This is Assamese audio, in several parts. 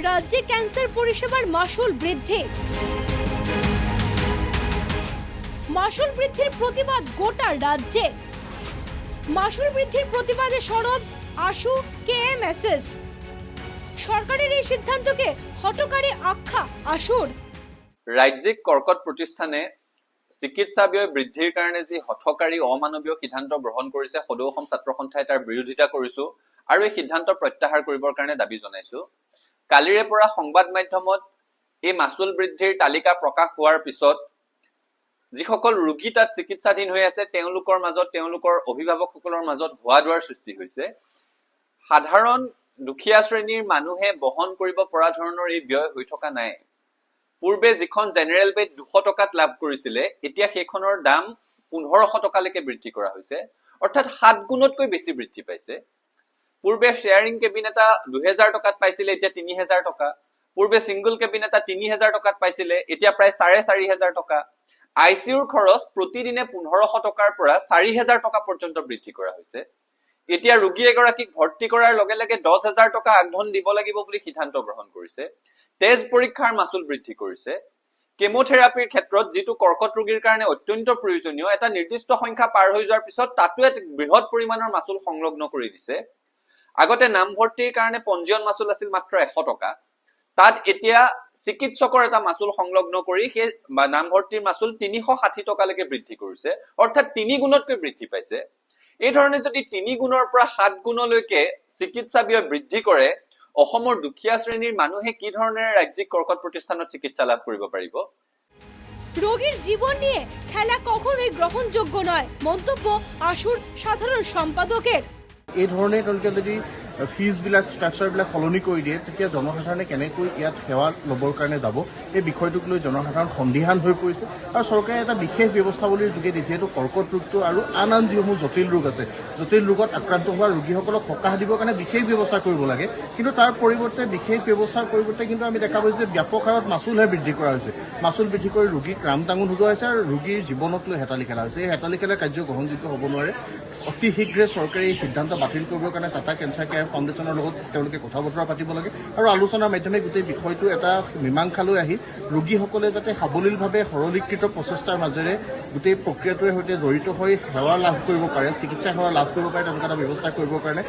রাজ্যে ক্যান্সার পরিষেবার মাশুল বৃদ্ধি। মাশুল বৃদ্ধির প্রতিবাদ গোটা রাজ্যে। মাশুল বৃদ্ধির প্রতিবাদে সরব আশু কেএমএসএস। সরকারের এই সিদ্ধান্তকে হঠকারী আখ্যা আশুর। ৰাজ্যিক কৰ্কট প্ৰতিষ্ঠানে চিকিৎসা ব্যয় বৃদ্ধিৰ কাৰণে যি হঠকাৰী অমানৱীয় সিদ্ধান্ত গ্ৰহণ কৰিছে, সদৌ অসম ছাত্ৰ সন্থাই তাৰ বিৰোধিতা কৰিছো আৰু এই সিদ্ধান্ত প্ৰত্যাহাৰ কৰিবৰ কাৰণে দাবী জনাইছো। কালিৰে পৰা সংবাদ মাধ্যমত এই মাচুল বৃদ্ধিৰ তালিকা প্ৰকাশ হোৱাৰ পিছত যিসকল ৰোগী তাত চিকিৎসাধীন হৈ আছে তেওঁলোকৰ মাজত, তেওঁলোকৰ অভিভাৱকসকলৰ মাজত ভুৱা দুৱাৰ সৃষ্টি হৈছে। সাধাৰণ দুখীয়া শ্ৰেণীৰ মানুহে বহন কৰিব পৰা ধৰণৰ এই ব্যয় হৈ থকা নাই। পূৰ্বে যিখন জেনেৰেল বেড 200 টকাত লাভ কৰিছিলে, এতিয়া সেইখনৰ দাম 1500 টকালৈকে বৃদ্ধি কৰা হৈছে, অৰ্থাৎ 7 গুণতকৈ বেছি বৃদ্ধি পাইছে। পূৰ্বে শেয়াৰিং কেবিন এটা 2000 টকাত পাইছিলে, এতিয়া 3000 টকা। পূৰ্বে সিংগল কেবিন এটা 3000 টকাত পাইছিলে, এতিয়া প্ৰায় 4500 টকা। আইচিউৰ খৰচ প্ৰতিদিনে 1500 টকাৰ পৰা 4000 টকা পৰ্যন্ত বৃদ্ধি কৰা হৈছে। এতিয়া ৰোগী এগৰাকীক ভৰ্তি কৰাৰ লগে লগে 10000 টকা আগধন দিব লাগিব বুলি সিদ্ধান্ত গ্ৰহণ কৰিছে। তেজ পৰীক্ষাৰ মাচুল বৃদ্ধি কৰিছে। কেমোথেৰাপিৰ ক্ষেত্ৰত যিটো কৰ্কট ৰোগীৰ কাৰণে অত্যন্ত প্ৰয়োজনীয়, এটা নিৰ্দিষ্ট সংখ্যা পাৰ হৈ যোৱাৰ পিছত তাতো এক বৃহৎ পৰিমাণৰ মাচুল সংলগ্ন কৰি দিছে। আগতে নামভৰ্তিৰ কাৰণে পঞ্জীয়ন মাচুল আছিল মাত্ৰ 100 টকা, তাত এতিয়া চিকিৎসকৰ এটা মাচুল সংলগ্ন কৰি সেই নামভৰ্তিৰ মাচুল 360 টকালৈকে বৃদ্ধি কৰিছে, অৰ্থাৎ 3 গুণতকৈ বৃদ্ধি পাইছে। এই ধৰণে যদি 3 গুণৰ পৰা 7 গুণলৈকে চিকিৎসা ব্যয় বৃদ্ধি কৰে, অসমৰ দুখীয়া শ্ৰেণীৰ মানুহে কি ধৰণেৰে ৰাজ্যিক কৰ্কট প্ৰতিষ্ঠানত চিকিৎসা লাভ কৰিব পাৰিব? ৰোগীৰ জীবন নিয়ে খেলা কখনোই গ্ৰহণযোগ্য নয়, মন্তব্য আশুৰ সাধাৰণ সম্পাদকেৰ। এই ধৰণে তেওঁলোকে যদি ফিজবিলাক ষ্ট্ৰাকচাৰবিলাক সলনি কৰি দিয়ে, তেতিয়া জনসাধাৰণে কেনেকৈ ইয়াত সেৱা ল'বৰ কাৰণে যাব, এই বিষয়টোক লৈ জনসাধাৰণ সন্দিহান হৈ পৰিছে। আৰু চৰকাৰে এটা বিশেষ ব্যৱস্থাৱলীৰ যোগেদি যিহেতু কৰ্কট ৰোগটো আৰু আন আন যিসমূহ জটিল ৰোগ আছে, জটিল ৰোগত আক্ৰান্ত হোৱা ৰোগীসকলক সকাহ দিবৰ কাৰণে বিশেষ ব্যৱস্থা কৰিব লাগে, কিন্তু তাৰ পৰিৱৰ্তে বিশেষ ব্যৱস্থাৰ পৰিৱৰ্তে কিন্তু আমি দেখা পাইছোঁ যে ব্যাপক হাৰত মাচুলহে বৃদ্ধি কৰা হৈছে। মাচুল বৃদ্ধি কৰি ৰোগীক ৰাম টাঙোন সুদোৱা হৈছে আৰু ৰোগীৰ জীৱনক লৈ হেতালি খেলা হৈছে। এই হেতালি খেলা কাৰ্য গ্ৰহণযোগ্য হ'ব নোৱাৰে। অতি শীঘ্ৰে চৰকাৰে এই সিদ্ধান্ত বাতিল কৰিবৰ কাৰণে টাটা কেঞ্চাৰ কেয়াৰ ফাউণ্ডেশ্যনৰ লগত তেওঁলোকে কথা বতৰা পাতিব লাগে আৰু আলোচনাৰ মাধ্যমে গোটেই বিষয়টো এটা মীমাংসালৈ আহি ৰোগীসকলে যাতে সাৱলীলভাৱে সৰলীকৃত প্ৰচেষ্টাৰ মাজেৰে গোটেই প্ৰক্ৰিয়াটোৰ সৈতে জড়িত হৈ সেৱা লাভ কৰিব পাৰে, চিকিৎসা সেৱা লাভ কৰিব পাৰে, তেনেকুৱা এটা ব্যৱস্থা কৰিবৰ কাৰণে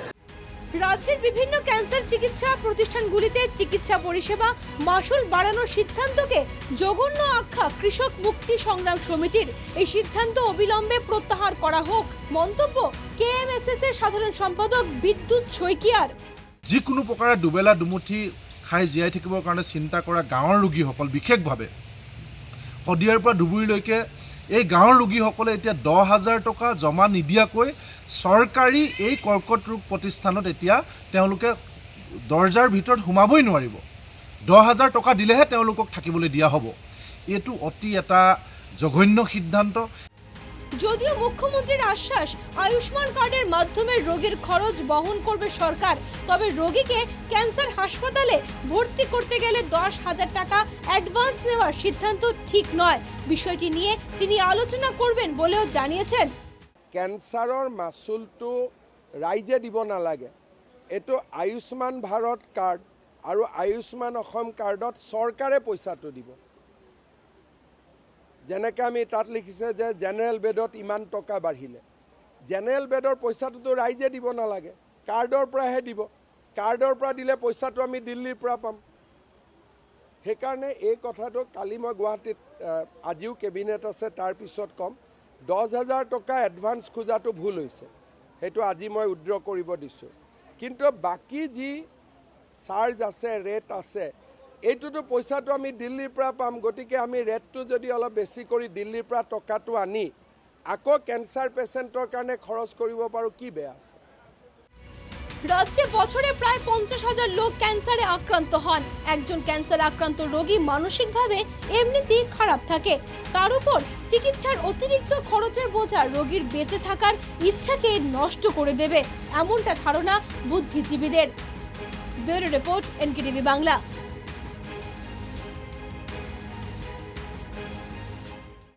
রাজ্যের বিভিন্ন ক্যান্সার চিকিৎসা প্রতিষ্ঠানগুলিতে চিকিৎসা পরিষেবা মাশুল বাড়ানোর সিদ্ধান্তকে জঘন্য আখ্যা কৃষক মুক্তি সংগ্রাম সমিতির। এই সিদ্ধান্ত অবিলম্বে প্রত্যাহার করা হোক, মন্তব্য কেএমএসএস এর সাধারণ সম্পাদক বিদ্যুৎ শইকীয়ার। যিকোনো প্ৰকাৰে দুবেলা দুমুঠি খাই জীয়াই থাকিবৰ কাৰণে চিন্তা কৰা গাঁৱৰ ৰোগীসকল, বিশেষভাৱে শদিয়াৰ পৰা ধুবুৰীলৈকে এই গাঁৱৰ ৰোগীসকলে এতিয়া 10,000 টকা জমা নিদিয়াকৈ চৰকাৰী এই কৰ্কট ৰোগ প্ৰতিষ্ঠানত এতিয়া তেওঁলোকে দৰ্জাৰ ভিতৰত সোমাবই নোৱাৰিব। 10,000 টকা দিলেহে তেওঁলোকক থাকিবলৈ দিয়া হ'ব। এইটো অতি এটা জঘন্য সিদ্ধান্ত। যদিও মুখ্যমন্ত্রীর আশ্বাস আয়ুষ্মান কার্ডের মাধ্যমে রোগীর খরচ বহন করবে সরকার, তবে রোগীকে ক্যান্সার হাসপাতালে ভর্তি করতে গেলে 10,000 টাকা অ্যাডভান্স নেওয়ার সিদ্ধান্ত ঠিক নয়। বিষয়টি নিয়ে তিনি আলোচনা করবেন বলেও জানিয়েছেন। কেঞ্চাৰৰ মাচুলটো ৰাইজে দিব নালাগে, এইটো আয়ুষ্মান ভাৰত কাৰ্ড আৰু আয়ুষ্মান অসম কাৰ্ডত চৰকাৰে পইচাটো দিব। যেনেকৈ আমি তাত লিখিছে যে জেনেৰেল বেডত ইমান টকা বাঢ়িলে, জেনেৰেল বেডৰ পইচাটোতো ৰাইজে দিব নালাগে, কাৰ্ডৰ পৰাহে দিব। কাৰ্ডৰ পৰা দিলে পইচাটো আমি দিল্লীৰ পৰা পাম। সেইকাৰণে এই কথাটো কালি মই গুৱাহাটীত আজিও কেবিনেট আছে, তাৰপিছত ক'ম। 10,000 টকা এডভান্স খোজাটো ভুল হৈছে, সেইটো আজি মই উদ্ৰ কৰিব দিছোঁ। কিন্তু বাকী যি চাৰ্জ আছে, ৰেট আছে, এইটোতো পইচাটো আমি দিল্লীৰ পৰা পাম। গতিকে আমি ৰেটটো যদি অলপ বেছি কৰি দিল্লীৰ পৰা টকাটো আনি আকৌ কেঞ্চাৰ পেচেণ্টৰ কাৰণে খৰচ কৰিব পাৰোঁ, কি বেয়া আছে? রাজ্যে বছরে প্রায় 50,000 লোক ক্যান্সারে আক্রান্ত হন। একজন ক্যান্সার আক্রান্ত রোগী মানসিকভাবে এমনিতেই খারাপ থাকে, তার উপর চিকিৎসার অতিরিক্ত খরচের বোঝা রোগীর বেঁচে থাকার ইচ্ছাকে নষ্ট করে দেবে, এমনটা ধারণা বুদ্ধিজীবীদের। Bureau report, NKTV Bangla.